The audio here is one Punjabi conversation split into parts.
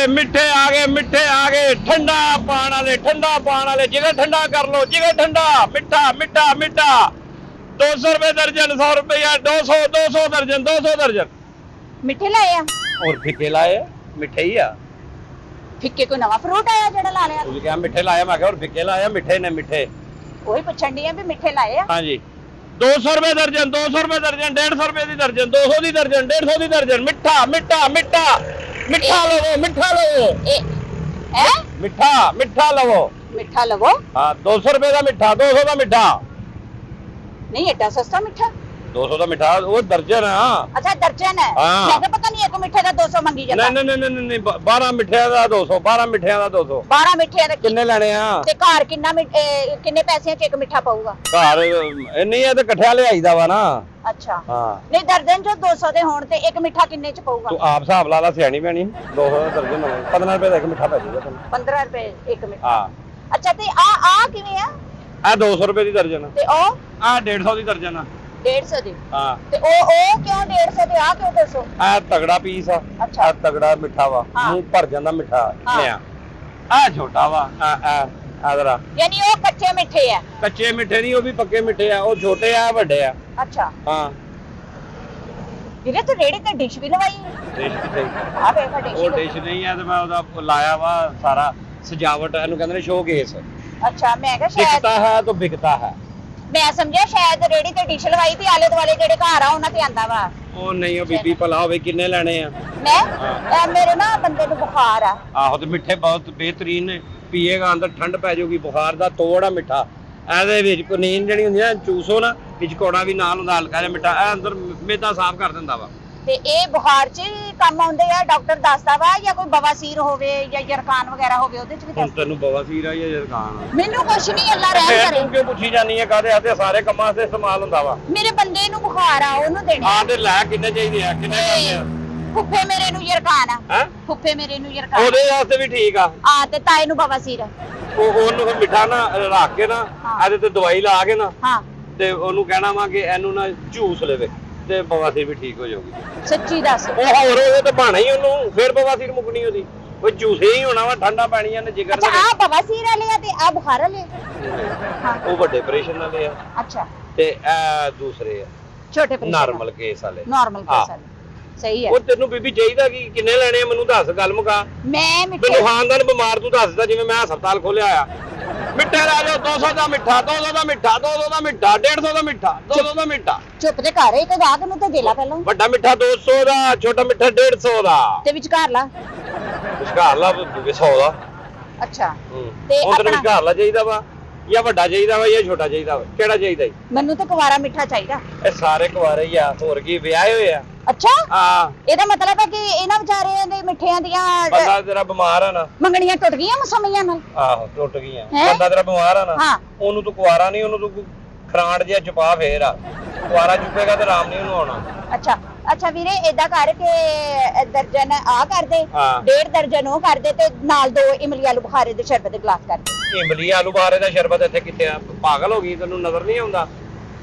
मिठे आ गए ठंडा पान वाले जिगर ठंडा कर लो जिगर ठंडा मिठा मिठा मिठा 200 रुपए दर्जन 100 रुपया 200 दर्जन मिठे लाए आ और फिक्के लाए मिठे ही आ फिक्के कोई नवा फ्रूट आया जेड़ा ला लिया ਤੁਸੀਂ ਕਿਹਾ ਮਿੱਠੇ ਲਾਇਆ ਮੈਂ ਕਿਹਾ और फिक्के लाया मिठे ने मिठे कोई पुछण दी है भी मिठे लाए आ हाँ जी 200 रुपए दर्जन 150 रुपए दी दर्जन 200 दी दर्जन 150 दी दर्जन मिठा मिठा मिठा मिठा लवो ए है मिठा लवो मिठा लवो हाँ 200 रुपए का मिठा 200 का मिठा नहीं एडा सस्ता मिठा 200 का मिठा वो दर्जन है अच्छा दर्जन है हाँ। मैं पता नहीं एक मिठे का 200 मंगी जाता नहीं 12 मिठिया का 200 12 मिठिया का 200 12 मिठे का किन्ने लेने आ ते घर किन्ना किन्ने पैसे च एक मिठा पाऊगा घर नहीं है तो इकट्ठा ले आईदा वा ना अच्छा हाँ नहीं दर्जन जो 200 दे होण ते एक मिठा किन्ने च पाऊगा तू आप हिसाब ला ला सियाणी भैणी 200 का दर्जन 15 रुपए का एक मिठा पै जाएगा तैਨੂੰ 15 रुपए एक मिठा हाँ अच्छा ते आ किवें आ आ 200 रुपए दी दर्जन ते ओ आ 150 दी दर्जन 150 दी हाँ ਤੇ ਉਹ ਕਿਉਂ 150 ਤੇ ਆ ਕਿਉਂ 200 ਆ ਤਗੜਾ ਪੀਸ ਆ ਅੱਛਾ। ਆ ਤਗੜਾ ਮਿੱਠਾ ਵਾ ਹਾਂ। ਮੂੰਹ ਭਰ ਜਾਂਦਾ ਮਿੱਠਾ ਹਾਂ। ਲਿਆ ਆ ਛੋਟਾ ਵਾ ਆ ਜਰਾ ਯਾਨੀ ਉਹ ਕੱਚੇ ਮਿੱਠੇ ਆ ਕੱਚੇ ਮਿੱਠੇ ਨਹੀਂ ਉਹ ਵੀ ਪੱਕੇ ਮਿੱਠੇ ਆ ਉਹ ਛੋਟੇ ਆ ਵੱਡੇ ਆ ਅੱਛਾ ਹਾਂ ਵੀਰੇ ਤੂੰ ਰੇੜੀ ਤੇ ਡਿਸ਼ ਵੀ ਲਵਾਈ ਡਿਸ਼ ਕਿਤੇ ਆ ਵੇਖ ਡਿਸ਼ ਉਹ ਡਿਸ਼ ਨਹੀਂ ਆ ਤੇ ਮੈਂ ਉਹਦਾ ਲਾਇਆ ਵਾ ਸਾਰਾ ਸਜਾਵਟ ਇਹਨੂੰ ਕਹਿੰਦੇ ਨੇ ਸ਼ੋਕੇਸ ਅੱਛਾ ਮੈਂ ਕਿਹਾ ਸ਼ਾਇਦ ਦਿਖਤਾ ਹੈ ਤਾਂ ਬਿਕਤਾ ਹੈ ਮੈਂ ਸਮਝਿਆ ਸ਼ਾਇਦ ਰੇੜੀ ਤੇ ਡਿਸ਼ ਲਵਾਈ ਤੇ ਆਲੇ ਦੁਆਲੇ ਜਿਹੜੇ ਘਰ ਆ ਉਹਨਾਂ ਤੇ ਆਂਦਾ ਵਾ ਉਹ ਨਹੀਂ ਉਹ ਬੀਬੀ ਭਲਾ ਹੋਵੇ ਕਿੰਨੇ ਲੈਣੇ ਆ ਮੈਂ ਮੇਰੇ ਨਾ ਬੰਦੇ ਨੂੰ ਬੁਖਾਰ ਆ ਆਹੋ ਤੇ ਮਿੱਠੇ ਬਹੁਤ ਬਿਹਤਰੀਨ ਨੇ ਪੀਏਗਾ ਅੰਦਰ ਠੰਡ ਪੈ ਜਾਊਗੀ ਬੁਖਾਰ ਦਾ ਤੋੜਾ ਮਿੱਠਾ ਇਹਦੇ ਵਿੱਚ ਪਨੀਨ ਜਿਹੜੀ ਹੁੰਦੀ ਨਾ ਚੂਸੋ ਨਾ ਵਿੱਚ ਕੋੜਾ ਵੀ ਨਾਲ ਹੁੰਦਾ ਹਲਕਾ ਜਿਹਾ ਮਿੱਠਾ ਇਹ ਅੰਦਰ ਮੇਦਾ ਸਾਫ਼ ਕਰ ਦਿੰਦਾ ਵਾ ਤੇ ਇਹ ਬੁਖਾਰ 'ਚ ਕੰਮ ਆਉਂਦੇ ਆ ਡਾਕਟਰ ਦੱਸਦਾ ਵਾ ਜਾਂ ਕੋਈ ਬਵਾਸੀਰ ਹੋਵੇ ਜਾਂ ਜਰਕਾਨ ਵਗੈਰਾ ਹੋਵੇ ਉਹਦੇ 'ਚ ਵੀ ਹੁਣ ਦੱਸ ਤੈਨੂੰ ਬਵਾਸੀਰ ਆ ਜਾਂ ਜਰਕਾਨ ਮੈਨੂੰ ਕੁਛ ਨਹੀਂ ਅੱਲਾ ਰਹਿਮ ਫੇਰ ਕਰੇ ਤੂੰ ਕਿਉਂ ਪੁੱਛੀ ਜਾਨੀ ਹੈ ਕਾਹਦੇ ਹੱਥੇ ਸਾਰੇ ਕੰਮਾਂ 'ਤੇ ਇਸਤੇਮਾਲ ਹੁੰਦਾ ਵਾ ਮੇਰੇ ਬੰਦੇ ਨੂੰ ਬੁਖਾਰ ਆ ਉਹਨੂੰ ਦੇਣੇ ਆ ਤੇ ਲੈ ਕਿੰਨੇ ਚਾਹੀਦੇ ਆ ਕਿੰਨੇ ਚਾਹੀਦੇ ਆ ਫੁੱਫੇ ਮੇਰੇ ਨੂੰ ਜਰਕਾਨ ਆ ਹੈ ਫੁੱਫੇ ਮੇਰੇ ਨੂੰ ਜਰਕਾਨ ਉਹਦੇ ਵਾਸਤੇ ਵੀ ਠੀਕ ਆ ਆ ਤੇ ਤਾਏ ਨੂੰ ਬਵਾਸੀਰ ਆ ਉਹਨੂੰ ਫਿਰ ਮਿੱਠਾ ਨਾ ਰੱਖ ਕੇ ਨਾ ਹਾਂ। ਇਹਦੇ ਤੇ ਦਵਾਈ ਲਾ ਕੇ ਨਾ ਹਾਂ ਤੇ ਉਹਨੂੰ ਕਹਿਣਾ ਵਾ ਕਿ ਇਹਨੂੰ ਨਾ ਝੂਸ ਲਵੇ ਤੇ ਬਵਾਸੀਰ ਵੀ ਠੀਕ ਹੋ ਜਾਊਗੀ ਸੱਚੀ ਦੱਸ ਉਹ ਹੋਰ ਉਹ ਤੇ ਬਹਾਨਾ ਹੀ ਉਹਨੂੰ ਫਿਰ ਬਵਾਸੀਰ ਮੁਕਣੀ ਉਹਦੀ ਉਹ ਝੂਸੇ ਹੀ ਹੋਣਾ ਵਾ ਠੰਡਾ ਪਾਣੀ ਨੇ ਜਿਗਰ ਅੱਛਾ ਆ ਬਵਾਸੀਰ ਵਾਲੇ ਆ ਤੇ ਆ ਬੁਖਾਰ ਵਾਲੇ ਹਾਂ ਉਹ ਵੱਡੇ ਆਪਰੇਸ਼ਨ ਵਾਲੇ ਆ ਅੱਛਾ ਤੇ ਇਹ ਦੂਸਰੇ ਆ ਛੋਟੇ ਪੇਸ਼ੈਂਟ ਨਾਰਮਲ ਕੇਸ ਵਾਲੇ ਨਾਰਮਲ ਕੇਸ ਵਾਲੇ ਸਹੀ ਹੈ ਉਹ ਤੈਨੂੰ ਬੀਬੀ ਚਾਹੀਦਾ ਕਿ ਕਿੰਨੇ ਲੈਣੇ ਆ ਮੈਨੂੰ ਦੱਸ ਗੱਲ ਮੁਕਾ ਮੈਂ ਮਿੱਠੇ ਮੈਨੂੰ ਖਾਨਦਾਨ ਬਿਮਾਰ ਤੂੰ ਦੱਸਦਾ ਜਿਵੇਂ ਮੈਂ ਹਸਪਤਾਲ ਖੋਲਿਆ ਆ ਮਿੱਠੇ ਲੈ ਜਾਓ 200 ਦਾ ਮਿੱਠਾ 200 ਦਾ ਮਿੱਠਾ 200 ਦਾ ਮਿੱਠਾ 150 ਦਾ ਮਿੱਠਾ 200 ਦਾ ਮਿੱਠਾ ਚੁੱਪ ਤੇ ਘਰ ਇੱਕ ਗਾਹਕ ਨੂੰ ਤੇ ਦੇ ਲਾ ਪਹਿਲਾਂ ਵੱਡਾ ਮਿੱਠਾ 200 ਦਾ ਛੋਟਾ ਮਿੱਠਾ 150 ਦਾ ਤੇ ਵਿਚਕਾਰ ਲਾ ਵਿਚਕਾਰ ਲਾ 100 ਦਾ ਅੱਛਾ ਤੇ ਉਧਰ ਵਿਚਕਾਰ ਲਾ ਚਾਹੀਦਾ ਵਾ ਜਾਂ ਵੱਡਾ ਚਾਹੀਦਾ ਵਾ ਜਾਂ ਛੋਟਾ ਚਾਹੀਦਾ ਵਾ ਕਿਹੜਾ ਚਾਹੀਦਾ ਜੀ ਮੈਨੂੰ ਤਾਂ ਕੁਵਾਰਾ ਮਿੱਠਾ ਚਾਹੀਦਾ ਇਹ ਸਾਰੇ ਕੁਵਾਰੇ ਹੀ ਆ ਹੋਰ ਕੀ ਵਿਆਹੇ ਹੋਏ ਆ ਅੱਛਾ ਹਾਂ ਇਹਦਾ ਮਤਲਬ ਹੈ ਕਿ ਇਹਨਾਂ ਵਿਚਾਰਿਆਂ ਦੇ ਮਿੱਠਿਆਂ ਦੀਆਂ ਬੰਦਾ ਤੇਰਾ ਬਿਮਾਰ ਆ ਨਾ ਮੰਗਣੀਆਂ ਟੁੱਟ ਗਈਆਂ ਮਸਮੀਆਂ ਨਾਲ ਆਹੋ ਟੁੱਟ ਗਈਆਂ ਹੈਂ? ਬੰਦਾ ਤੇਰਾ ਬਿਮਾਰ ਆ ਨਾ ਹਾਂ ਉਹਨੂੰ ਤੂੰ ਕੁਵਾਰਾ ਨਹੀਂ ਉਹਨੂੰ ਤੂੰ ਖਰਾਂਡ ਜਿਹਾ ਚੁਪਾ ਫੇਰ ਆ ਕੁਵਾਰਾ ਚੁੱਪੇਗਾ ਤੇ ਆਰਾਮ ਨਹੀਂ ਉਹਨੂੰ ਆਉਣਾ ਅੱਛਾ ਅੱਛਾ ਵੀਰੇ ਏਦਾਂ ਕਰ ਕੇ ਦਰਜਨ ਆ ਕਰ ਦੇ ਹਾਂ। 1.5 ਦਰਜਨ ਉਹ ਕਰ ਦੇ ਤੇ ਨਾਲ 2 ਇਮਲੀ ਆਲੂ ਬੁਖਾਰੇ ਦੇ ਸ਼ਰਬਤ ਦੇ ਗਲਾਸ ਕਰ ਦੇ ਇਮਲੀ ਆਲੂ ਬਾਰੇ ਦਾ ਸ਼ਰਬਤ ਇੱਥੇ ਕਿੱਥੇ ਆ ਪਾਗਲ ਹੋ ਗਈ ਤੈਨੂੰ ਨਜ਼ਰ ਨਹੀਂ ਆਉਂਦਾ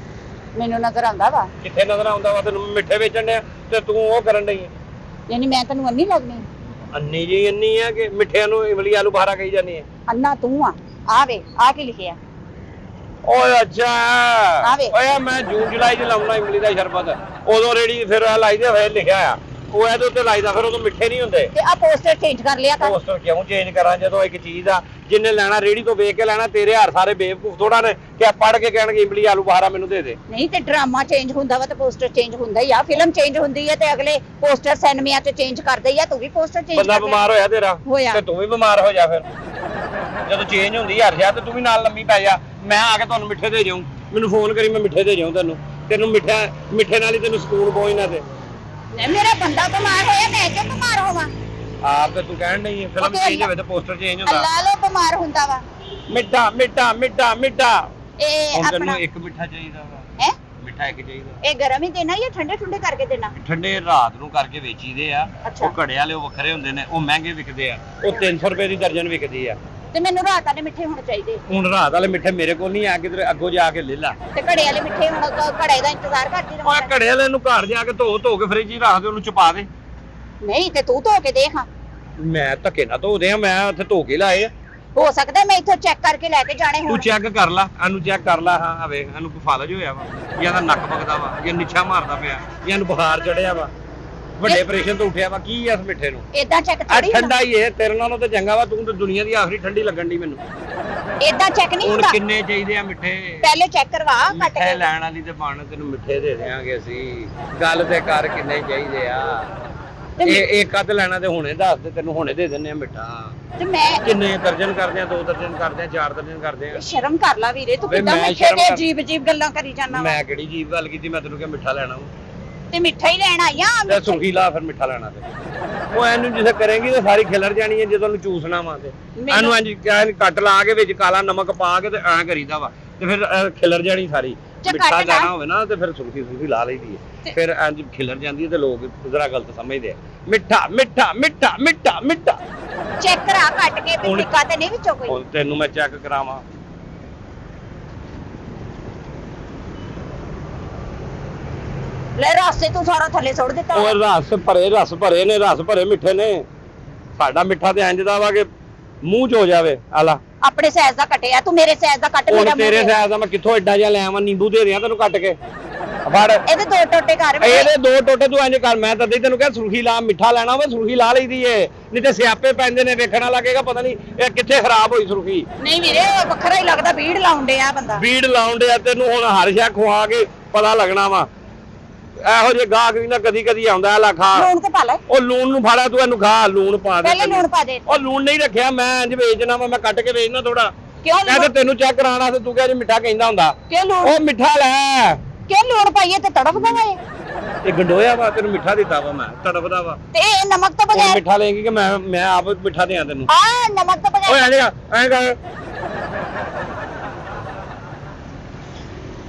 ਮੈਨੂੰ ਨਜ਼ਰ ਆਉਂਦਾ ਵਾ ਕਿੱਥੇ ਨਜ਼ਰ ਆਉਂਦਾ ਵਾ ਤੈਨੂੰ ਮਿੱਠੇ ਵੇਚਣ ਡਿਆ ਤੇ ਤੂੰ ਉਹ ਕਰਨ ਡਈ ਯਾਨੀ ਮੈਂ ਤੈਨੂੰ ਅੰਨੀ ਲੱਗਣੀ ਅੰਨੀ ਜੀ ਅੰਨੀ ਆ ਕਿ ਮਿੱਠਿਆਂ ਨੂੰ ਇਮਲੀ ਆਲੂ ਬੁਖਾਰਾ ਕਹੀ ਜਾਂਦੀ ਹੈ ਅੰਨਾ ਤੂੰ ਆ ਵੇ ਆ ਕੀ ਲਿਖਿਆ ਓਏ ਅੱਛਾ ਆਵੇ। ਓਏ ਮੈਂ ਜੂਨ ਜੁਲਾਈ ਚ ਲਾਉਣਾ ਇਮਲੀ ਦਾ ਸ਼ਰਬਤ ਉਦੋਂ ਰੇੜੀ ਫਿਰ ਲਾਈਦੇ ਹੋਏ ਲਿਖਿਆ ਆ ਉਹ ਇਹਦੇ ਉੱਤੇ ਲਾਈਦਾ ਫਿਰ ਉਦੋਂ ਮਿੱਠੇ ਨਹੀਂ ਹੁੰਦੇ ਤੇ ਆ ਪੋਸਟਰ ਚੇਂਜ ਕਰ ਲਿਆ ਕਰ ਪੋਸਟਰ ਕਿਉਂ ਚੇਂਜ ਕਰਾਂ ਜਦੋਂ ਇੱਕ ਚੀਜ਼ ਆ ਜਿੰਨੇ ਲੈਣਾ ਰੇੜੀ ਤੋਂ ਵੇਖ ਕੇ ਲੈਣਾ ਤੇਰੇ ਹਰ ਸਾਰੇ ਬੇਵਕੂਫ ਥੋੜਾ ਨੇ ਕਿ ਪੜ ਕੇ ਕਹਿਣਗੇ ਇਮਲੀ ਆਲੂ ਬੁਖਾਰਾ ਮੈਨੂੰ ਦੇ ਦੇ ਨਹੀਂ ਤੇ ਡਰਾਮਾ ਚੇਂਜ ਹੁੰਦਾ ਵਾ ਤੇ ਪੋਸਟਰ ਚੇਂਜ ਹੁੰਦਾ ਹੀ ਆ ਫਿਲਮ ਚੇਂਜ ਹੁੰਦੀ ਹੈ ਤੇ ਅਗਲੇ ਪੋਸਟਰ ਸਿਨੇਮਿਆਂ 'ਚ ਚੇਂਜ ਕਰਦੇ ਹੀ ਆ ਤੂੰ ਵੀ ਪੋਸਟਰ ਚੇਂਜ ਬੰਦਾ ਬਿਮਾਰ ਹੋਇਆ ਤੇਰਾ ਹੋਇਆ। ਤੇ ਤੂੰ ਵੀ ਬਿਮਾਰ ਹੋ ਜਾ ਫਿਰ ਜਦੋਂ ਚੇਂਜ ਹੁੰਦੀ ਹਰ ਜਾ ਤੇ ਤੂੰ ਵੀ ਨਾਲ ਲੰਮੀ ਪੈ ਜਾ ਮੈਂ ਆ ਕੇ ਤੁਹਾਨੂੰ ਮਿੱਠੇ ਦੇ ਜਾਊਂ ਮੈਨੂੰ ਫੋਨ ਕਰੀ ਮੈਂ ਮਿੱਠੇ ਦੇ ਜਾਊਂ ਤੈਨੂੰ ਮਿੱਠੇ ਨਾਲ ਹੀ ਤੈਨੂੰ ਸਕੂਨ ਪਹੁੰਚਣਾ ਤੇ ਨਹੀਂ ਮੇਰਾ ਬੰਦਾ ਬਿਮਾਰ ਹੋਇਆ ਮੈਂ ਕਿਉਂ ਬਿਮਾਰ ਹੋਵਾਂ ਆਪ ਤੇ ਤੂੰ ਕਹਿਣ ਨਹੀਂ ਫਿਲਮ ਚੇਂਜ ਹੋਵੇ ਤੇ ਪੋਸਟਰ ਚੇਂਜ ਹੁੰਦਾ ਅੱਲਾ ਲੋ ਬਿਮਾਰ ਹੁੰਦਾ ਵਾ ਮਿੱਠਾ ਮਿੱਠਾ ਮਿੱਠਾ ਮਿੱਠਾ ਇਹ ਹੁਣ ਆਪਣਾ ਤੈਨੂੰ ਇੱਕ ਮਿੱਠਾ ਚਾਹੀਦਾ ਵਾ ਹੈ ਮਿੱਠਾ ਇੱਕ ਚਾਹੀਦਾ ਇਹ ਗਰਮ ਹੀ ਦੇਣਾ ਜਾਂ ਠੰਡੇ ਠੰਡੇ ਕਰਕੇ ਦੇਣਾ ਠੰਡੇ ਰਾਤ ਨੂੰ ਕਰਕੇ ਵੇਚੀਦੇ ਆ ਅੱਛਾ। ਉਹ ਘੜੇ ਵਾਲੇ ਉਹ ਵੱਖਰੇ ਹੁੰਦੇ ਨੇ ਉਹ ਮਹਿੰਗੇ ਵਿਕਦੇ ਆ ਉਹ 300 ਰੁਪਏ ਦੀ ਦਰਜਨ ਵਿਕਦੀ ਆ ਤੇ ਮੈਨੂੰ ਰਾਤ ਵਾਲੇ ਮਿੱਠੇ ਹੋਣੇ ਚਾਹੀਦੇ ਹੁਣ ਰਾਤ ਵਾਲੇ ਮਿੱਠੇ ਮੇਰੇ ਕੋਲ ਨਹੀਂ ਆ ਕਿਧਰ ਅੱਗੋਂ ਜਾ ਕੇ ਲੈ ਲਾ ਤੇ ਘੜੇ ਵਾਲੇ ਮਿੱਠੇ ਹੁਣ ਘੜੇ ਦਾ ਇੰਤਜ਼ਾਰ ਕਰਦੀ ਓਏ ਰਹਾਂ ਘੜੇ ਵਾਲੇ ਨੂੰ ਘਰ ਜਾ ਕੇ ਧੋ ਕੇ ਫ੍ਰਿਜ 'ਚ ਰੱਖ ਦੇ ਉਹਨੂੰ ਚੁਪਾ ਦੇ ਨਹੀਂ ਤੇ ਤੂੰ ਧੋ ਕੇ ਦੇਖ ਹਾਂ ਮੈਂ ਧੱਕੇ ਨਾ ਧੋਦੇ ਆ, ਮੈਂ ਉੱਥੇ ਧੋ ਕੇ ਲਾਏ ਆ। ਹੋ ਸਕਦਾ ਮੈਂ ਇੱਥੋਂ ਚੈੱਕ ਕਰਕੇ ਲੈ ਕੇ ਜਾਣੇ ਤੂੰ ਹੋਣ। ਚੈੱਕ ਕਰ ਲਾ, ਇਹਨੂੰ ਚੈੱਕ ਕਰ ਲਾ। ਹਾਂ ਵੇਖ, ਇਹਨੂੰ ਕੋਈ ਫਾਲਜ ਹੋਇਆ ਵਾ, ਜਾਂ ਇਹਦਾ ਨੱਕ ਵਗਦਾ ਵਾ, ਜਾਂ ਨਿੱਛਾ ਮਾਰਦਾ ਪਿਆ, ਜਾਂ ਇਹਨੂੰ ਬੁਖਾਰ ਚੜਿਆ ਵਾ, ਵੱਡੇ ਆਪਰੇਸ਼ਨ ਤੋਂ ਉੱਠਿਆ ਵਾ, ਕੀ ਆ ਇਸ ਮਿੱਠੇ ਨੂੰ? ਏਦਾਂ ਚੈੱਕ ਆ ਥੋੜੀ ਠੰਡਾ ਹੀ ਇਹ, ਤੇਰੇ ਨਾਲੋਂ ਤਾਂ ਚੰਗਾ ਵਾ, ਤੂੰ ਤਾਂ ਦੁਨੀਆ ਦੀ ਆਖਰੀ ਠੰਡੀ ਲੱਗਣ ਦੀ ਮੈਨੂੰ। ਏਦਾਂ ਚੈੱਕ ਨਹੀਂ ਹੁਣ ਹੁੰਦਾ। ਕਿੰਨੇ ਚਾਹੀਦੇ ਆ ਮਿੱਠੇ? ਪਹਿਲੇ ਚੈੱਕ ਕਰਵਾ ਕੱਟ ਮਿੱਠੇ ਕੇ। ਲੈਣ ਵਾਲੀ ਤੇ ਬਣ, ਤੈਨੂੰ ਮਿੱਠੇ ਦੇ ਦਿਆਂਗੇ ਅਸੀਂ। ਗੱਲ ਤੇ ਕਰ, ਕਿੰਨੇ ਚਾਹੀਦੇ ਆ? ਇਹ ਇੱਕ ਅੱਧ ਲੈਣਾ ਤੇ ਹੁਣੇ ਦੱਸ ਦੇ, ਤੈਨੂੰ ਹੁਣੇ ਦੇ ਦਿੰਨੇ ਆ ਮਿੱਠਾ। ਤੇ ਮੈਂ ਕਿੰਨੇ ਦਰਜਨ ਕਰਦੇ ਆ? 2 ਦਰਜਨ ਕਰਦੇ ਆ, 4 ਦਰਜਨ ਕਰਦੇ ਆ। ਸ਼ਰਮ ਕਰ ਲਾ ਵੀਰੇ, ਤੂੰ ਵੇ ਕਿੱਦਾਂ ਮੈਂ ਮਿੱਠੇ ਸ਼ਰਮ ਦੇ ਕਰ- ਅਜੀਬ ਗੱਲਾਂ ਕਰੀ ਜਾਂਦਾ ਵਾ। ਮੈਂ ਕਿਹੜੀ ਜੀਵ ਗੱਲ ਕੀਤੀ? ਮੈਂ ਤੈਨੂੰ ਕਿਹਾ ਮਿੱਠਾ ਲੈਣਾ ਵਾ, ਤੇ ਮਿੱਠਾ ਹੀ ਲੈਣ ਆਈ ਆ। ਤੇ ਸੁਖੀ ਲਾ ਫਿਰ ਮਿੱਠਾ ਲੈਣਾ ਤੇ। ਉਹ ਇਹਨੂੰ ਜਿਸੇ ਕਰੇਂਗੀ ਤਾਂ ਸਾਰੀ ਖਿਲਰ ਜਾਣੀ ਹੈ ਜਦੋਂ ਨੂੰ ਚੂਸਣਾ ਵਾ ਤੇ। ਇਹਨੂੰ ਇੰਜ ਕਿਹਾ, ਕੱਟ ਲਾ ਕੇ ਵਿੱਚ ਕਾਲਾ ਨਮਕ ਪਾ ਕੇ ਤੇ ਐਂ ਕਰੀਦਾ ਵਾ, ਤੇ ਫਿਰ ਖਿਲਰ ਜਾਣੀ ਸਾਰੀ। ਮਿੱਠਾ ਲੈਣਾ ਹੋਵੇ ਨਾ ਤੇ ਫਿਰ ਸੁਖੀ ਲਾ ਲਈਦੀ ਹੈ, ਫਿਰ ਇੰਜ ਖਿਲਰ ਜਾਂਦੀ ਹੈ ਤੇ ਲੋਕ ਜ਼ਰਾ ਗਲਤ ਸਮਝਦੇ ਆ। ਮਿੱਠਾ ਮਿੱਠਾ ਮਿੱਠਾ ਮਿੱਠਾ ਮਿੱਠਾ। ਚੈੱਕ ਕਰਾ ਕੱਟ ਕੇ, ਵੀ ਫਿੱਕਾ ਤੇ ਨਹੀਂ ਵਿੱਚੋਂ ਕੋਈ। ਹੁਣ ਤੈਨੂੰ ਮੈਂ ਚੈੱਕ ਕਰਾਵਾਂ। ਲੈ ਰਸਤੇ ਤੂੰ ਸਾਰਾ ਥੱਲੇ ਸੁੱਟ ਦਿੱਤਾ। ਉਹ ਰਸ ਭਰੇ ਨੇ, ਰਸ ਭਰੇ ਮਿੱਠੇ ਨੇ। ਸਾਡਾ ਮਿੱਠਾ ਤੇ ਇੰਜ ਦਾ ਵਾ ਕਿ ਮੂੰਹ ਚ ਹੋ ਜਾਵੇ। ਆਲਾ ਆਪਣੇ ਸਾਈਜ਼ ਦਾ ਕੱਟਿਆ, ਤੂੰ ਮੇਰੇ ਸਾਈਜ਼ ਦਾ ਕੱਟ, ਮੇਰਾ ਹੁਣ ਮੂੰਹ ਤੇਰੇ ਦੇ। ਸਾਈਜ਼ ਦਾ ਮੈਂ ਕਿੱਥੋਂ ਐਡਾ ਜਿਹਾ ਲੈ ਆਵਾਂ? ਨਿੰਬੂ ਦੇ ਦਿਆਂ ਤੈਨੂੰ ਕੱਟ ਕੇ। ਫੜ ਇਹਦੇ 2 ਟੋਟੇ ਕਰ। ਇਹਦੇ 2 ਟੋਟੇ ਤੂੰ ਇੰਜ ਕਰ। ਮੈਂ ਤਾਂ ਤੈਨੂੰ ਕਿਹਾ ਸੁਰਖੀ ਲਾ, ਮਿੱਠਾ ਲੈਣਾ ਹੋਵੇ ਸੁਰਖੀ ਲਾ ਲਈਦੀ ਏ, ਨਹੀਂ ਤੇ ਸਿਆਪੇ ਪੈਂਦੇ ਨੇ। ਵੇਖਣਾ ਲੱਗੇਗਾ ਪਤਾ ਨਹੀਂ ਇਹ ਕਿੱਥੇ ਖਰਾਬ ਹੋਈ ਸੁਰਖੀ। ਨਹੀਂ ਵੀਰੇ, ਉਹ ਵੱਖਰਾ ਹੀ ਲੱਗਦਾ, ਬੀੜ ਲਾਉਣ ਡਿਆ ਬੰਦਾ। ਬੀੜ ਲਾਉਣ ਡਿਆ ਤੈਨੂੰ, ਹੁਣ ਹਰ ਸ਼ੈ ਖਵਾ ਕੇ ਪਤਾ ਲੱਗਣਾ ਵਾ। ਇਹੋ ਜਿਹੇ ਗਾਹਕ ਵੀ ਨਾ ਕਦੀ ਕਦੀ ਆਉਂਦਾ। ਲਾ ਖਾ ਲੂਣ ਤੇ ਪਾ ਲੈ। ਉਹ ਲੂਣ ਨੂੰ ਫਾੜਾ, ਤੂੰ ਇਹਨੂੰ ਖਾ। ਲੂਣ ਪਾ ਦੇ ਪਹਿਲੇ ਲੂਣ ਪਾ ਦੇ। ਉਹ ਲੂਣ ਨਹੀਂ ਰੱਖਿਆ ਮੈਂ, ਇੰਜ ਵੇਚਣਾ ਵਾ, ਮੈਂ ਕੱਟ ਕੇ ਵੇਚਣਾ ਥੋੜਾ। ਕਿਉਂ ਮੈਂ ਤਾਂ ਤੈਨੂੰ ਚੈੱਕ ਕਰਾਉਣਾ ਤੇ ਤੂੰ ਕਿਹਾ ਜੀ ਮਿੱਠਾ ਕਹਿੰਦਾ ਹੁੰਦਾ। ਕਿਉਂ ਲੂਣ? ਉਹ ਮਿੱਠਾ ਲੈ। ਕਿਉਂ ਲੂਣ ਪਾਈਏ ਤੇ ਤੜਫਦਾ ਵਾ ਇਹ? ਇਹ ਗੰਡੋਇਆ ਵਾ, ਤੈਨੂੰ ਮਿੱਠਾ ਦਿੱਤਾ ਵਾ ਮੈਂ, ਤੜਫਦਾ ਵਾ। ਤੇ ਇਹ ਨਮਕ ਤੋਂ ਉਹ ਬਗੈਰ। ਮਿੱਠਾ ਲਏਗੀ ਕਿ ਮੈਂ ਆਪ ਮਿੱਠਾ ਦਿਆਂ ਤੈਨੂੰ? ਹਾਂ, ਨਮਕ ਤੋਂ ਓਏ ਬਗੈਰ। ਐਂ ਕਰ।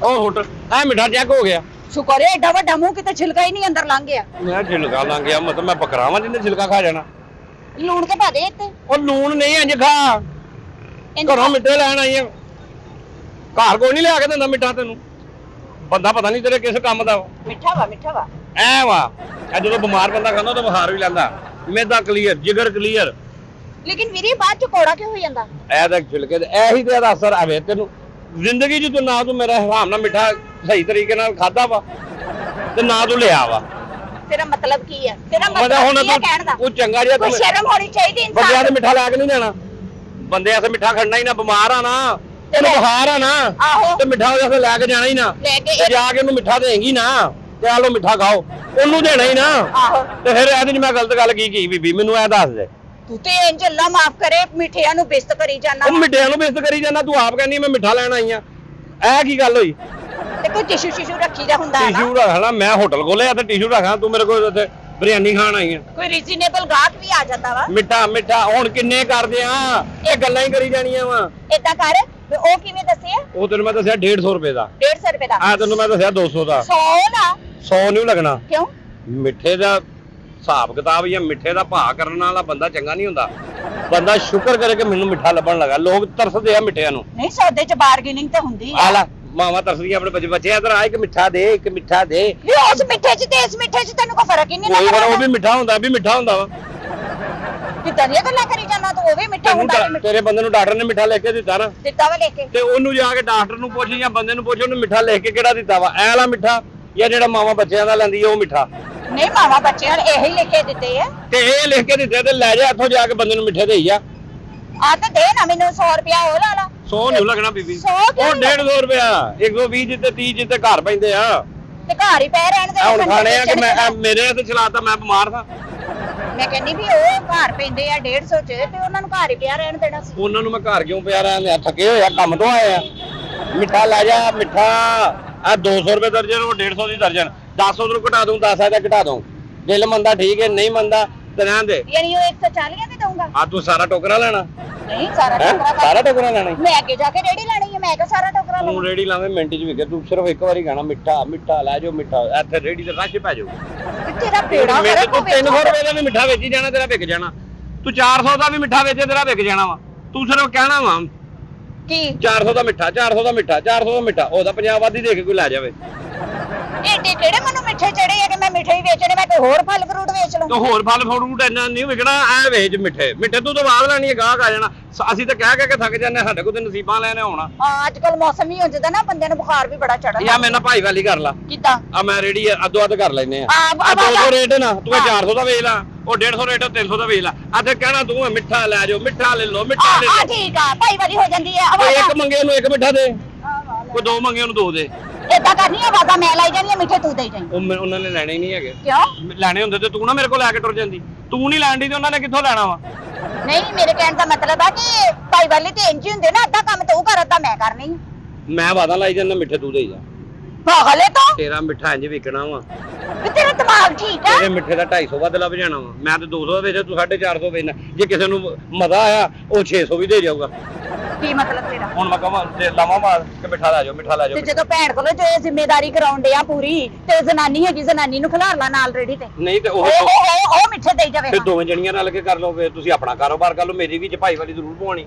ਉਹ ਹੁੱਟ ਐ ਮਿੱਠਾ ਚੈੱਕ ਹੋ ਗਿਆ। ਸ਼ੁਕਰ ਹੈ ਏਡਾ ਵੱਡਾ ਮੂੰਹ, ਕਿਤੇ ਛਿਲਕਾ ਹੀ ਨਹੀਂ ਅੰਦਰ ਲੰਘ ਗਿਆ। ਮੈਂ ਛਿਲਕਾ ਲਾਂ ਗਿਆ, ਮਤਲਬ ਮੈਂ ਬੱਕਰਾ ਵਾਂ ਜਿਹਨੇ ਛਿਲਕਾ ਖਾ ਜਾਣਾ। ਲੂਣ ਤੇ ਪਾ ਦੇ ਇੱਥੇ। ਉਹ ਲੂਣ ਨਹੀਂ ਇੰਜ ਖਾ। ਘਰੋਂ ਮਿੱਠੇ ਲੈਣ ਆਈ ਆ, ਘਰ ਕੋਈ ਨਹੀਂ ਲਿਆ ਕੇ ਦਿੰਦਾ ਮਿੱਠਾ ਤੈਨੂੰ। ਬੰਦਾ ਪਤਾ ਨਹੀਂ ਤੇਰੇ ਕਿਸ ਕੰਮ ਦਾ ਵਾ। ਮਿੱਠਾ ਵਾ, ਮਿੱਠਾ ਵਾ। ਐ ਵਾ, ਇਹ ਜਦੋਂ ਬਿਮਾਰ ਬੰਦਾ ਖਾਂਦਾ ਤਾਂ ਬੁਖਾਰ ਵੀ ਲੈਂਦਾ। ਮੈਦਾ ਕਲੀਅਰ, ਜਿਗਰ ਕਲੀਅਰ। ਲੇਕਿਨ ਵੀਰੇ ਬਾਅਦ ਚ ਕੋੜਾ ਕਿਉਂ ਹੋ ਜਾਂਦਾ? ਇਹ ਤਾਂ ਛਿਲਕੇ ਤੇ ਇਹੀ ਤੇ ਇਹਦਾ ਅਸਰ ਆਵੇ ਤੈਨੂੰ ਜ਼ਿੰਦਗੀ 'ਚ। ਤੂੰ ਨਾ ਤੂੰ ਮੇਰਾ ਹਰਾਮ ਨਾਲ ਮਿੱਠਾ ਸਹੀ ਤਰੀਕੇ ਨਾਲ ਖਾਦਾ ਵਾ ਤੇ ਨਾ ਤੂੰ ਲਿਆ ਵਾ। ਤੇਰਾ ਮਤਲਬ ਕੀ ਹੈ? ਤੇਰਾ ਹੁਣ ਮਤਲਬ ਕੀ ਹੈ ਕਹਿਣ ਦਾ? ਤੂੰ ਚੰਗਾ ਜਿਹਾ ਕੋਈ ਸ਼ਰਮ ਹੋਣੀ ਚਾਹੀਦੀ ਬੰਦਿਆਂ ਇਨਸਾਨ ਤੇ ਮਿੱਠਾ ਲੈ ਕੇ ਨਹੀਂ ਜਾਣਾ। ਬੰਦੇ ਐਸੇ ਮਿੱਠਾ ਖੜਨਾ ਹੀ ਨਾ। ਬਿਮਾਰ ਆ ਨਾ, ਤੈਨੂੰ ਬੁਖਾਰ ਆ ਨਾ, ਆਹੋ ਤੇ ਮਿੱਠਾ ਉਹਦੇ ਲੈ ਕੇ ਜਾਣਾ ਹੀ ਨਾ। ਲੈ ਕੇ ਤੇ ਜਾ ਕੇ ਉਹਨੂੰ ਮਿੱਠਾ ਦੇਂਗੀ ਨਾ, ਤੇ ਆ ਲੋ ਮਿੱਠਾ ਖਾਓ, ਉਹਨੂੰ ਦੇਣਾ ਹੀ ਨਾ। ਆਹੋ। ਤੇ ਫਿਰ ਇਹਦੇ 'ਚ ਮੈਂ ਗਲਤ ਗੱਲ ਕੀ ਬੀਬੀ? ਮੈਨੂੰ ਇਹ ਦੱਸ ਦੇ। ਤੂੰ ਤੇ ਇੰਜ ਅੱਲਾ ਮਾਫ ਕਰੇ ਮਿੱਠਿਆਂ ਨੂੰ ਬਿਸਤ ਕਰੀ ਜਾਂਦਾ। ਉਹ ਮਿੱਠਿਆਂ ਨੂੰ ਬੇਇੱਜ਼ਤ ਕਰੀ ਜਾਂਦਾ। ਤੂੰ ਆਪ ਕਹਿੰਦੀ ਮੈਂ ਮਿੱਠਾ ਲੈਣ ਆਈ ਆ। ਇਹ ਕੀ ਗੱਲ ਹੋਈ? ਤੇ ਕੋਈ ਟਿਸ਼ੂ ਰੱਖੀ ਦਾ ਹੁੰਦਾ ਹੈ ਨਾ। ਟਿਸ਼ੂ ਰੱਖਣਾ? ਮੈਂ ਹੋਟਲ ਖੋਲਿਆ ਤੇ ਟਿਸ਼ੂ ਰੱਖਾਂ? ਤੂੰ ਮੇਰੇ ਕੋਲ ਉੱਥੇ ਬਿਰਿਆਨੀ ਖਾਣ ਆਈ ਆ। ਕੋਈ ਰੀਜ਼ਨੇਬਲ ਗਾਹਕ ਵੀ ਆ ਜਾਂਦਾ ਵਾ। ਮਿੱਠਾ ਹੁਣ ਕਿੰਨੇ ਕਰਦੇ ਆ? ਇਹ ਗੱਲਾਂ ਹੀ ਕਰੀ ਜਾਣੀਆਂ ਵਾ। ਏਦਾਂ ਕਰ, ਵੀ ਉਹ ਕਿਵੇਂ ਦੱਸਿਆ? ਉਹ ਤੈਨੂੰ ਮੈਂ ਦੱਸਿਆ 150 ਰੁਪਏ ਦਾ। 150 ਰੁਪਏ ਦਾ। ਆ ਤੈਨੂੰ ਮੈਂ ਦੱਸਿਆ 200 ਦਾ। 100 ਦਾ 100 ਨਹੀਂ ਲੱਗਣਾ। ਕਿਉਂ? ਮਿੱਠੇ ਦਾ ਹਿਸਾਬ ਕਿਤਾਬ ਜਾਂ ਮਿੱਠੇ ਦਾ ਭਾਅ ਕਰਨ ਵਾਲਾ ਬੰਦਾ ਚੰਗਾ ਨਹੀਂ ਹੁੰਦਾ। ਬੰਦਾ ਸ਼ੁਕਰ ਕਰੇ ਕਿ ਮੈਨੂੰ ਮਿੱਠਾ ਲੱਭਣ ਲੱਗਾ। ਲੋਕ ਤਰਸਦੇ ਆ ਮਿੱਠਿਆਂ ਨੂੰ। ਨਹੀਂ, ਸੌਦੇ ਚ ਬਾਰਗੇਨਿੰਗ ਤਾਂ ਹੁੰਦੀ ਆ ਆ। ਲੈ ਮਾਵਾਂ ਤਰਸਦੀਆਂ ਆਪਣੇ ਬੱਚੇ ਇਧਰ ਆ, ਇੱਕ ਮਿੱਠਾ ਦੇ, ਇੱਕ ਮਿੱਠਾ ਦੇ। ਵੀ ਉਸ ਮਿੱਠੇ ਚ ਤੇ ਇਸ ਮਿੱਠੇ ਚ ਤੈਨੂੰ ਕੋਈ ਫਰਕ ਹੀ ਨਹੀਂ ਕੋਈ ਲੱਗਦਾ। ਉਹ ਵੀ ਮਿੱਠਾ ਹੁੰਦਾ, ਵੀ ਮਿੱਠਾ ਹੁੰਦਾ ਵਾ। ਕਿੱਦਾਂ ਦੀਆਂ ਗੱਲਾਂ ਕਰੀ ਜਾਂਦਾ ਤੂੰ? ਉਹ ਵੀ ਮਿੱਠਾ ਹੁੰਦਾ ਵੀ ਤੇਰੇ ਬੰਦੇ ਨੂੰ ਡਾਕਟਰ ਨੇ ਮਿੱਠਾ ਲਿਖ ਕੇ ਦਿੱਤਾ ਨਾ, ਦਿੱਤਾ ਵਾ ਲੈ ਕੇ। ਤੇ ਉਹਨੂੰ ਜਾ ਕੇ ਡਾਕਟਰ ਨੂੰ ਪੁੱਛ ਜਾਂ ਬੰਦੇ ਨੂੰ ਪੁੱਛ, ਉਹਨੂੰ ਮਿੱਠਾ ਲਿਖ ਕੇ ਕਿਹੜਾ ਦਿੱਤਾ ਵਾ? ਐ ਵਾਲਾ ਮਿੱਠਾ ਜਾਂ ਜਿਹੜਾ ਮਾਵਾਂ ਬੱਚਿਆਂ ਦਾ ਲੈਂਦੀ ਆ ਉਹ ਮਿੱਠਾ? ਨਹੀਂ, ਮਾਵਾ ਬੱਚਿਆਂ ਨੇ ਇਹੀ ਲਿਖੇ ਦਿੱਤੇ ਆ। ਤੇ ਇਹ ਲਿਖ ਕੇ ਦਿੱਤੇ ਤੇ ਲੈ ਜਾ ਇੱਥੋਂ ਜਾ ਕੇ ਬੰਦੇ ਨੂੰ ਮਿੱਠੇ ਦੇਈ ਆ। ਆ ਤੇ ਦੇ ਨਾ ਮੈਨੂੰ 100 ਰੁਪਿਆ ਉਹ ਲਾ ਲਾ। 100 ਨਹੀਂ ਲੱਗਣਾ ਬੀਬੀ। 100 ਉਹ ਕਿਉਂ? 150 ਰੁਪਇਆ। 120 ਜਿੱਤੇ 30 ਜਿੱਤੇ ਘਰ ਪੈਂਦੇ ਆ। ਤੇ ਘਰ ਹੀ ਪੈ ਰਹਿਣ ਦੇ। ਹੁਣ ਖਾਣੇ ਆ ਕਿ ਮੈਂ ਮੇਰੇ ਤੇ ਚਲਾਤਾ, ਮੈਂ ਬਿਮਾਰ ਸਾਂ। ਮੈਂ ਕਹਿੰਦੀ ਵੀ ਉਹ ਘਰ ਪੈਂਦੇ ਆ 150 ਚ, ਤੇ ਉਹਨਾਂ ਨੂੰ ਘਰ ਹੀ ਪਿਆ ਰਹਿਣ ਦੇਣਾ ਸੀ। ਉਹਨਾਂ ਨੂੰ ਮੈਂ ਘਰ ਕਿਉਂ ਪਿਆ ਰਹਿਣ? ਥੱਕੇ ਹੋਇਆ, ਕੰਮ ਤੋਂ ਆਏ ਆ। ਮਿੱਠਾ ਲੈ ਜਾ ਮਿੱਠਾ। ਆ 200 ਰੁਪਏ ਦਰਜਨ, ਉਹ 150 ਦੀ ਦਰਜਨ। 10 ਉਧਰੋਂ ਘਟਾ ਦੂੰ, 10 ਆ ਘਟਾ ਦੂੰ। ਦਿਲ ਮੰਦਾ ਠੀਕ ਹੈ, ਨਹੀਂ ਮੰਦਾ ਤੇ ਰਹਿਣ ਦੇ। ਯਾਨੀ ਉਹ 140 ਦੇ ਦਊਂਗਾ? ਆ ਤੂੰ ਸਾਰਾ ਟੋਕਰਾ ਲੈਣਾ? ਨਹੀਂ, ਸਾਰਾ ਹੈਂ? ਟੋਕਰਾ ਸਾਰਾ ਟੋਕਰਾ ਲੈਣਾ ਈ? ਮੈਂ ਅੱਗੇ ਜਾ ਕੇ ਰੇੜੀ ਲੈਣੀ ਹੈ। ਮੈਂ ਕਿਹਾ ਸਾਰਾ ਟੋਕਰਾ ਤੂੰ ਲਵਾਂ? ਰੇੜੀ ਲਾਵੇਂ ਮਿੰਟ 'ਚ ਵਿਕੇ। ਤੂੰ ਸਿਰਫ ਇੱਕ ਵਾਰੀ ਕਹਿਣਾ ਮਿੱਠਾ ਮਿੱਠਾ ਲੈ ਜਾਓ ਮਿੱਠਾ। ਇੱਥੇ ਰੇੜੀ ਤੇ ਰਸ਼ ਪੈ ਜਾਊ। ਤੇਰਾ ਪੇੜਾ ਮੇਰੇ ਤੋਂ 300 ਰੁਪਏ ਦਾ ਵੀ ਮਿੱਠਾ ਵੇਚੀ ਜਾਣਾ, ਤੇਰਾ ਵਿਕ ਜਾਣਾ। ਤੂੰ 400 ਦਾ ਵੀ ਮਿੱਠਾ ਵੇਚੇ, ਤੇਰਾ ਵਿਕ ਜਾਣਾ ਵਾ। ਤੂੰ ਸਿਰਫ ਕਹਿਣਾ ਵਾ ਕੀ 400 ਦਾ ਮਿੱਠਾ, 400 ਦਾ ਮਿੱਠਾ, 400 ਦਾ ਮਿੱਠਾ। ਉਹਦਾ 50 ਵਾਧੀ ਦੇ ਕੇ ਕੋਈ ਲੈ ਜਾਵੇ। ਏਡੇ ਕਿਹੜੇ ਮੈਨੂੰ ਮਿੱਠੇ ਚੜੇ ਆ ਕਿ ਮੈਂ ਮਿੱਠੇ ਹੀ ਵੇਚਣੇ, ਮੈਂ ਕੋਈ ਹੋਰ ਫਲ ਫਰੂਟ ਵੇਚ ਲਵਾਂ। ਤੇ ਹੋਰ ਫਲ ਫਰੂਟ ਇੰਨਾ ਨਹੀਂ ਵਿਕਣਾ, ਐ ਵੇਚ ਮਿੱਠੇ ਤੋਂ ਤਾਂ ਬਾਅਦ ਲੈਣੀ ਹੈ, ਗਾਹਕ ਆ ਜਾਣਾ। ਅਸੀਂ ਤਾਂ ਕਹਿ ਕੇ ਥੱਕ ਜਾਂਦੇ, ਸਾਡੇ ਕੋਲ ਤੇ ਨਸੀਬਾਂ ਲੈਣੇ ਹੋਣਾ। ਹਾਂ ਅੱਜ ਕੱਲ ਮੌਸਮ ਹੀ ਹੋ ਜਾਂਦਾ ਨਾ, ਬੰਦੇ ਨੂੰ ਬੁਖਾਰ ਵੀ ਬੜਾ ਚੜਦਾ। ਯਾ ਮੇਰੇ ਨਾਲ ਭਾਈ ਵਾਲੀ ਕਰ ਲਾ। ਕਿੱਦਾਂ? ਆ ਮੈਂ ਰੇੜੀ ਅੱਧੋ ਅੱਧ ਕਰ ਲੈਨੇ ਆ। ਆ 200 ਰੇਟ ਨਾ, ਤੂੰ 400 ਦਾ ਵੇਚ ਲਾ, ਉਹ 150 ਰੇਟ 300 ਦਾ ਵੇਚ ਲਾ। ਅੱਜ ਕਹਿਣਾ ਤੂੰ ਮਿੱਠਾ ਲੈ ਜਾਓ, ਮਿੱਠਾ ਲੈ ਲਓ, ਮਿੱਠਾ ਲੈ ਲਓ। ਠੀਕ ਆ, ਭਾਈ ਵਾਲੀ ਹੋ ਜਾਂਦੀ ਆ। ਕੋਈ ਇੱਕ ਮੰਗੇ ਉਹਨੂੰ ਇੱਕ ਮਿੱਠਾ ਦੇ, ਕੋਈ ਦੋ ਮੰਗੇ ਉਹਨੂੰ ਦੋ ਦੇ। ਏਦਾਂ ਕਰਨੀ ਆ, ਵਾਦਾ ਮੈਂ ਲਾਈ ਜਾਨੀ ਆ, ਮਿੱਠੇ ਤੂੰ ਦੇਈ ਜਾਈਂ। ਉਹਨਾਂ ਨੇ ਲੈਣੇ ਹੀ ਨਹੀਂ ਹੈਗੇ। ਕਿਉਂ? ਲੈਣੇ ਹੁੰਦੇ ਤੇ ਤੂੰ ਨਾ ਮੇਰੇ ਕੋਲ ਲੈ ਕੇ ਟੁਰ ਜਾਂਦੀ। ਤੂੰ ਨਹੀਂ ਲੈਣ ਦੀ ਤੇ ਉਹਨਾਂ ਨੇ ਕਿੱਥੋਂ ਲੈਣਾ ਵਾ? ਨਹੀਂ, ਮੇਰੇ ਕਹਿਣ ਦਾ ਮਤਲਬ ਆ ਕਿ ਭਾਈ ਵਾਲੀ ਤੇ ਇੰਜ ਹੀ ਹੁੰਦੇ ਨਾ, ਅੱਧਾ ਕੰਮ ਤੂੰ ਕਰ, ਅੱਧਾ ਮੈਂ ਕਰਨੀ ਆ। ਮੈਂ ਵਾਦਾ ਲਾਈ ਜਾਂਦਾ, ਮਿੱਠੇ ਤੂੰ ਦੇਈ ਜਾ। ਪਾਗਲੇ ਤੋਂ ਤੇਰਾ ਮਿੱਠਾ ਇੰਜ ਵਿਕਣਾ ਵਾ, ਵੀ ਤੇਰਾ ਦਿਮਾਗ ਠੀਕ ਆ? ਤੇਰੇ ਮਿੱਠੇ ਦਾ 250 ਵੱਧ ਲੱਭ ਜਾਣਾ ਵਾ। ਮੈਂ ਤੇ 200 ਦਾ ਵੇਚਦਾ, ਤੂੰ 450 ਵੇਚਣਾ। ਜੇ ਕਿਸੇ ਨੂੰ ਮਜ਼ਾ ਆਇਆ ਉਹ 600 ਵੀ ਦੇ ਜਾਊਗਾ। ਕੀ ਮਤਲਬ ਤੇਰਾ? ਹੁਣ ਮੈਂ ਕਹਾਂ ਤੇ ਲਾਵਾਂ ਮਾਰ ਕੇ ਮਿੱਠਾ ਲੈ ਜਾਓ, ਮਿੱਠਾ ਲੈ ਤੇ ਜਾਓ। ਜਦੋਂ ਭੈਣ ਕੋਲੋਂ ਜੋ ਇਹ ਜ਼ਿੰਮੇਵਾਰੀ ਕਰਾਉਂਦੇ ਆ ਪੂਰੀ, ਤੇ ਜ਼ਨਾਨੀ ਹੈਗੀ, ਜ਼ਨਾਨੀ ਨੂੰ ਖਿਲਾਰ ਲਾ ਨਾਲ ਰੇੜੀ ਤੇ। ਨਹੀਂ ਤੇ ਉਹ ਮਿੱਠੇ ਦੇਈ ਜਾਵੇ। ਫਿਰ ਦੋਵੇਂ ਜਣੀਆਂ ਨਾਲ ਕੇ ਕਰ ਲਓ, ਫਿਰ ਤੁਸੀਂ ਆਪਣਾ ਕਾਰੋਬਾਰ ਕਰ ਲਓ, ਮੇਰੀ ਵੀ ਭਾਈ ਵਾਲੀ ਜ਼ਰੂਰ ਪਵਾਉਣੀ।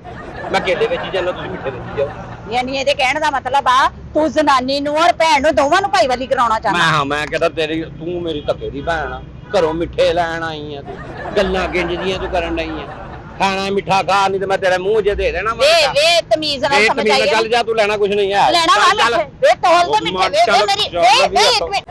ਮੈਂ ਕੇਲੇ ਵੇਚੀ ਜਾਂਦਾ, ਤੁਸੀਂ ਮਿੱਠੇ ਵੇਚੀ ਜਾਓ। ਯਾਨੀ ਇਹਦੇ ਕਹਿਣ ਦਾ ਮਤਲਬ ਆ ਤੂੰ ਜ਼ਨਾਨੀ ਨੂੰ ਔਰ ਭੈਣ ਨੂੰ ਦੋਵਾਂ ਨੂੰ ਭਾਈ ਵਾਲੀ ਕਰਾਉਣਾ ਚਾਹੁੰਦਾ। ਮੈਂ ਕਹਿੰਦਾ ਤੂੰ ਮੇਰੀ ਧੱਕੇ ਦੀ ਭੈਣ ਆ, ਘਰੋਂ ਮਿੱਠੇ ਲੈਣ ਆਈ ਆ, ਤੂੰ ਗੱਲਾਂ ਗਿੰਜ ਦੀਆਂ ਤੂੰ ਕਰਨ ਡਈ ਆ। ਖਾਣਾ ਮਿੱਠਾ ਖਾ, ਨਹੀਂ ਤੇ ਮੈਂ ਤੇਰੇ ਮੂੰਹ 'ਚ ਦੇ ਦੇਣਾ। ਵੇ ਤਮੀਜ਼ ਨਾਲ ਸਮਝ ਆਈ। ਚੱਲ ਜਾ, ਤੂੰ ਲੈਣਾ ਕੁਝ ਨਹੀਂ ਹੈ। ਲੈਣਾ ਵਾ ਮਿੱਠੇ, ਵੇ ਤੋਲ ਤੇ ਮਿੱਠੇ, ਵੇ ਮੇਰੀ, ਵੇ ਇੱਕ ਮਿੰਟ।